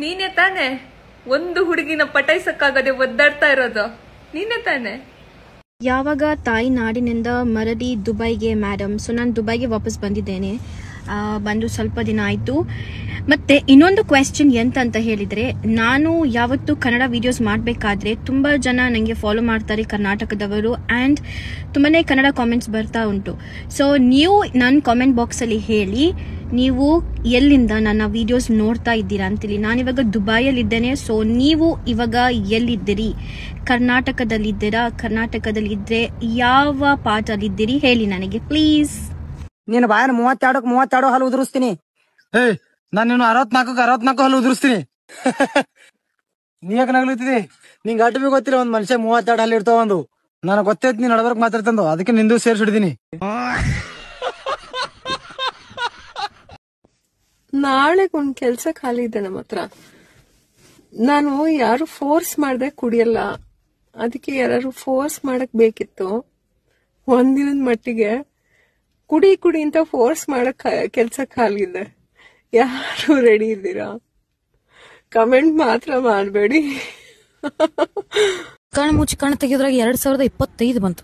ನೀನೇ ತಾನೆ ಒಂದು ಹುಡುಗಿನ ಪಟಾಯಿಸಕ್ಕಾಗದೆ ಒದ್ದಾಡ್ತಾ ಇರೋದು, ನೀನೇ ತಾನೆ. ಯಾವಾಗ ತಾಯಿ ನಾಡಿನಿಂದ ಮರಳಿ ದುಬೈಗೆ ಮೇಡಮ್. ಸೊ ನಾನು ದುಬೈಗೆ ವಾಪಸ್ ಬಂದಿದ್ದೇನೆ, ಬಂದು ಸ್ವಲ್ಪ ದಿನ ಆಯಿತು. ಮತ್ತೆ ಇನ್ನೊಂದು ಕ್ವೆಶ್ಚನ್ ಎಂತ ಹೇಳಿದರೆ, ನಾನು ಯಾವತ್ತು ಕನ್ನಡ ವಿಡಿಯೋಸ್ ಮಾಡಬೇಕಾದ್ರೆ ತುಂಬ ಜನ ನನಗೆ ಫಾಲೋ ಮಾಡ್ತಾರೆ ಕರ್ನಾಟಕದವರು, ಆ್ಯಂಡ್ ತುಂಬಾ ಕನ್ನಡ ಕಾಮೆಂಟ್ಸ್ ಬರ್ತಾ ಉಂಟು. ಸೊ ನೀವು ನನ್ನ ಕಾಮೆಂಟ್ ಬಾಕ್ಸಲ್ಲಿ ಹೇಳಿ ನೀವು ಎಲ್ಲಿಂದ ನನ್ನ ವಿಡಿಯೋಸ್ ನೋಡ್ತಾ ಇದ್ದೀರಾ ಅಂತೇಳಿ. ನಾನಿವಾಗ ದುಬೈಯಲ್ಲಿದ್ದೇನೆ. ಸೊ ನೀವು ಇವಾಗ ಎಲ್ಲಿದ್ದೀರಿ? ಕರ್ನಾಟಕದಲ್ಲಿದ್ದೀರಾ? ಕರ್ನಾಟಕದಲ್ಲಿದ್ದರೆ ಯಾವ ಪಾರ್ಟಲ್ಲಿದ್ದೀರಿ ಹೇಳಿ ನನಗೆ ಪ್ಲೀಸ್. ನೀನು ಬಾಯನ್ 32 ಹಲ್ಲು ಉದುರಿಸ್ತೀನಿ. ನಾನು 64 ಹಲ್ಲು ಉದುರಿಸ್ತೀನಿ. ನೀ ಯಾಕೆ ನಗ್ಲುತ್ತಿದಿ? ನಿಂಗೆ ಅಟ್ಟು ಬಿ ಗೊತ್ತಿಲ್ಲ, ಒಂದ್ ಮನುಷ್ಯ 32 ಹಲ್ಲು ಇರ್ತಾವ. ಒಂದು ನನಗೆ ಗೊತ್ತೈತಿ ನೀನ್ ನಡಬರ್ಕ್ ಮಾತಾಡ್ತಂದು, ಅದಕ್ಕೆ ನಿಂದು ಸೇರ್ಸಿಡಿದೀನಿ. ನಾಳೆ ಒಂದ್ ಕೆಲ್ಸ ಖಾಲಿ ಇದೆ ನಮ್ಮ ಹತ್ರ. ನಾನು ಯಾರು ಫೋರ್ಸ್ ಮಾಡ್ದೆ ಕುಡಿಯಲ್ಲ, ಅದಕ್ಕೆ ಯಾರು ಫೋರ್ಸ್ ಮಾಡಕ್ ಬೇಕಿತ್ತು. ಒಂದಿನದ ಮಟ್ಟಿಗೆ ಕುಡಿ ಅಂತ ಫೋರ್ಸ್ ಮಾಡಕ್ ಕೆಲ್ಸ ಖಾಲಿ ಇದೆ. ಯಾರು ರೆಡಿ ಇದ್ದೀರಾ? ಕಮೆಂಟ್ ಮಾತ್ರ ಮಾಡಬೇಡಿ. ಕಣ್ ಮುಚ್ಚಿ ಕಣ್ ತೆಗೆದ್ರಾಗ 2025 ಬಂತು.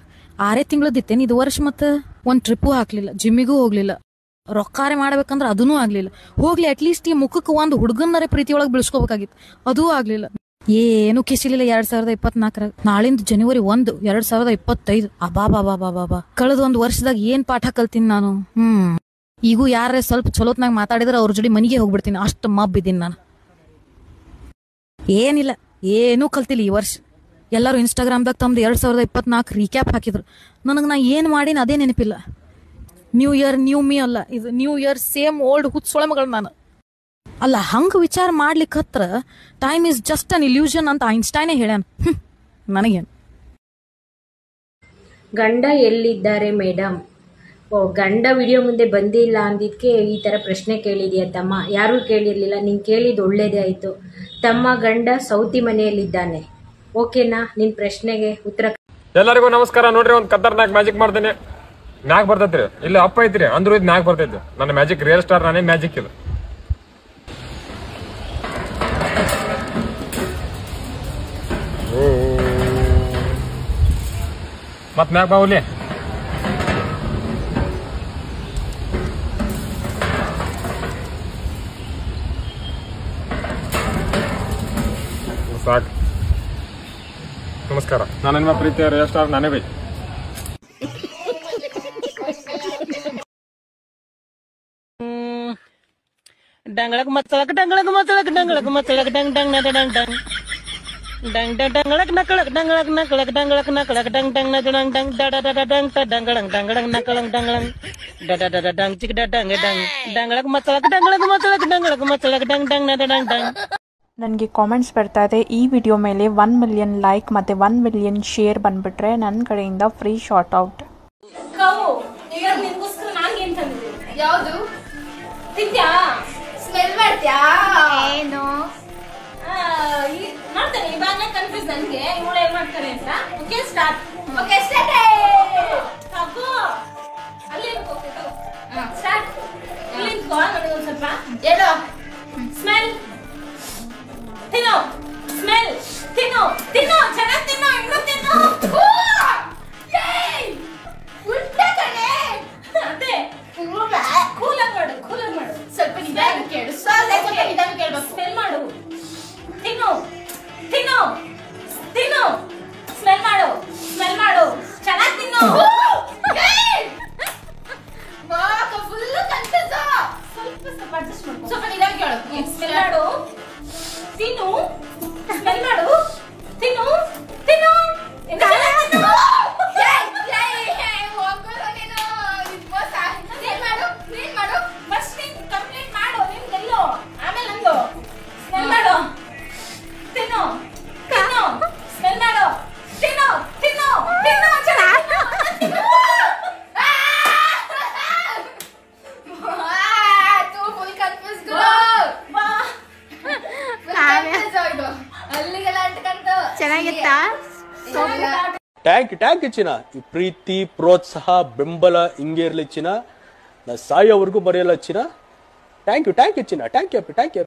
6 ತಿಂಗಳದಿತ್ತೇನು ಇದು ವರ್ಷ. ಮತ್ತ ಒಂದ್ ಟ್ರಿಪ್ಪು ಹಾಕ್ಲಿಲ್ಲ, ಜಿಮ್ಮಿಗೂ ಹೋಗ್ಲಿಲ್ಲ, ರೊಕ್ಕಾರೆ ಮಾಡ್ಬೇಕಂದ್ರ ಅದನ್ನೂ ಆಗ್ಲಿಲ್ಲ. ಹೋಗ್ಲಿ ಅಟ್ಲೀಸ್ಟ್ ಈ ಮುಖಕ್ಕೆ ಒಂದು ಹುಡುಗನರೇ ಪ್ರೀತಿ ಒಳಗೆ ಬೆಳೆಸ್ಕೋಬೇಕಾಗಿತ್ತು, ಅದೂ ಆಗ್ಲಿಲ್ಲ. ಏನು ಕಿಸಿಲಿಲ್ಲ 2024. ನಾಳಿಂದ ಜನವರಿ 1, 2025. ಅಬಾ ಕಳೆದ ಒಂದ್ ವರ್ಷದಾಗ ಏನ್ ಪಾಠ ಕಲ್ತೀನಿ ನಾನು. ಈಗೂ ಯಾರೇ ಸ್ವಲ್ಪ ಚಲೋತ್ನಾಗ ಮಾತಾಡಿದ್ರೆ ಅವ್ರ ಜೋಡಿ ಮನೆಗೆ ಹೋಗ್ಬಿಡ್ತೀನಿ, ಅಷ್ಟು ಮಬ್ಬಿದ್ದೀನಿ ನಾನು. ಏನಿಲ್ಲ, ಏನೂ ಕಲ್ತಿಲ್ಲ ಈ ವರ್ಷ. ಎಲ್ಲರೂ ಇನ್ಸ್ಟಾಗ್ರಾಮ್ದಾಗ ತಮ್ದು 2024 ರೀಕ್ಯಾಪ್ ಹಾಕಿದ್ರು. ನಾ ಏನ್ ಮಾಡೀನಿ ಅದೇ ನೆನಪಿಲ್ಲ. ನ್ಯೂ ಇಯರ್ ನ್ಯೂ ಮೀ ಅಲ್ಲ, ಇದು ನ್ಯೂ ಇಯರ್ ಸೇಮ್ ಓಲ್ಡ್ ಹುಚ್ಚೊಳ ಮಗಳು ನಾನು. ಅಲ್ಲ, ಹಂಗ ವಿಚಾರ ಮಾಡ್ಲಿಕ್ಕೆ ಹತ್ರ time is just an illusion ಅಂತ ಐನ್ಸ್ಟೈನೇ ಹೇಳ್ಯಾನ. ನನಗೇನು. ಗಂಡ ಎಲ್ಲಿದ್ದಾರೆ ಮೇಡಮ್? ಗಂಡ ವಿಡಿಯೋ ಮುಂದೆ ಬಂದಿಲ್ಲ ಅಂದಿದ್ದಕ್ಕೆ ಈ ಥರ ಪ್ರಶ್ನೆ ಕೇಳಿದೆಯಾ ತಮ್ಮ? ಯಾರೂ ಕೇಳಿರಲಿಲ್ಲ, ನೀನು ಕೇಳಿದ್ದು ಒಳ್ಳೇದೇ ಆಯಿತು ತಮ್ಮ. ಗಂಡ ಸೌತಿ ಮನೆಯಲ್ಲಿದ್ದಾನೆ, ಓಕೆನಾ? ನಿನ್ನ ಪ್ರಶ್ನೆಗೆ ಉತ್ತರ. ಎಲ್ಲರಿಗೂ ನಮಸ್ಕಾರ. ನೋಡ್ರಿ, ಒಂದು ಖತರ್ನಾಕ್ ಮ್ಯಾಜಿಕ್ ಮಾಡ್ತೇನೆ. ಮ್ಯಾಗ್ ಬರ್ತೈತ್ರಿ, ಇಲ್ಲ ಅಪ್ಪ ಐತ್ರಿ ಅಂದ್ರೂ ಇದು ಮ್ಯಾಗ್ ಬರ್ತೈತಿ. ನನ್ನ ಮ್ಯಾಜಿಕ್ ರಿಯಲ್ ಸ್ಟಾರ್, ನಾನೇ ಮ್ಯಾಜಿಕ್ ಇದು. ಮತ್ ಮ್ಯಾಗ್ ಬಾವುಲಿ ಸಾಕು. ನಮಸ್ಕಾರ, ನಾನು ನಿಮ್ಮ ಪ್ರೀತಿಯ ರಿಯಲ್ ಸ್ಟಾರ್, ನಾನೇ ಬೈ. ಡಂಗಳಕ್ ಮತ್ತಳಕ್ ಡಂಗಳಕ್ ಮತ್ತಳಕ್ ಡಂಗಳಕ್ ಮತ್ತಳಕ್ ಡಂಗ್ ಡಂಗ್ ನಡ ಡಂಗ್ ಡಂಗ್ ಡಂಗ್ ಡಂಗಳಕ್ ನಕಳಕ್ ಡಂಗಳಕ್ ನಕಳಕ್ ಡಂಗಳಕ್ ನಕಳಕ್ ಡಂಗ್ ಡಂಗ್ ನಡ ಡಂಗ್ ಡಂಗ್ ಡಡ ಡಡ ಡಂಗ್ ತ ಡಂಗಳಂಗ್ ಡಂಗಳಂಗ್ ನಕಳಂಗ್ ಡಂಗಳಂಗ್ ಡಡ ಡಡ ಡಂಗ್ ಚಿಕ್ ಡಂಗ್ ಡಂಗ್ ಡಂಗಳಕ್ ಮತ್ತಳಕ್ ಡಂಗಳಕ್ ಮತ್ತಳಕ್ ಡಂಗಳಕ್ ಮತ್ತಳಕ್ ಡಂಗ್ ಡಂಗ್ ನಡ ಡಂಗ್ ಡಂಗ್. ನನಗೆ ಕಾಮೆಂಟ್ಸ್ ಬರ್ತಾ ಇದೆ, ಈ ವಿಡಿಯೋ ಮೇಲೆ 1 ಮಿಲಿಯನ್ ಲೈಕ್ ಮತ್ತು 1 ಮಿಲಿಯನ್ ಶೇರ್ ಬಂದ್ಬಿಟ್ರೆ ನನ್ನ ಕಡೆಯಿಂದ ಫ್ರೀ ಶಾರ್ಟ್ ಔಟ್. ಯಾವುದು ತಿಂತ್ಯಾ? ಸ್ಮೆಲ್ ಮಾಡ್ತ್ಯಾ? ಏನು ಮಾಡ್ತಾನೆ ಇವಾಗ ಕನ್ಫ್ಯೂಸ್ ನನಗೆ, ಇವಳು ಏನ್ ಮಾಡ್ತಾನೆ ಅಂತ. Okay start. Okay start. ತಗೋ ಅಲ್ಲಿ ಸ್ಟಾರ್ಟ್. ಇಲ್ಲಿ ನಿಂತ್ಕೋ, ನನಗೆ ಒಂದು ಸ್ವಲ್ಪ ಹೇಳು. ಸ್ಮೆಲ್ ತಿನ್ನೋ, ಸ್ಮೆಲ್ ತಿನ್ನೋ, ತಿನ್ನೋ ಚೆನ್ನಾಗಿ ತಿನ್ನೋ, ಇನ್ನೂ ತಿನ್ನೋ. ಉಲ್ಟಾ ಕಣೆ. ಅದೇ ಕೂಲಾಗಿ ಮಾಡು, ಕೂಲಾಗಿ ಮಾಡು. ಸ್ವಲ್ಪ ನಿಧಾನ ಕೇಳು, ಸ್ವಲ್ಪ ನಿಧಾನ ಕೇಳು. ಸ್ಮೆಲ್ ಮಾಡು, ತಿನ್ನು ತಿನ್ನು ತಿನ್ನು, ಸ್ಮೆಲ್ ಮಾಡು, ಸ್ಮೆಲ್ ಮಾಡು, ಚೆನ್ನಾಗಿ ತಿನ್ನು. Full confuse. ಸ್ವಲ್ಪ ಅಡ್ಜಸ್ಟ್ ಮಾಡು, ಸ್ವಲ್ಪ ನಿಧಾನ ಕೇಳು. ಸ್ಮೆಲ್ ಮಾಡು, ತಿನ್ನು, ಸ್ಮೆಲ್ ಮಾಡು, ತಿನ್ನು ತಿನ್ನು. ಚೆನ್ನಾಗಿತ್ತಾ? ಟ್ಯಾಂಕ್ ಚಿನ್ನ. ಈ ಪ್ರೀತಿ, ಪ್ರೋತ್ಸಾಹ, ಬೆಂಬಲ ಹಿಂಗೆ ಇರ್ಲಿ ಚಿನ್ನ. ನಾ ಸಾಯೋವರೆಗೂ ಬರೆಯಲ್ಲ ಚಿನ್ನ. ಥ್ಯಾಂಕ್ ಯು ಚಿನ್ನ. Thank you.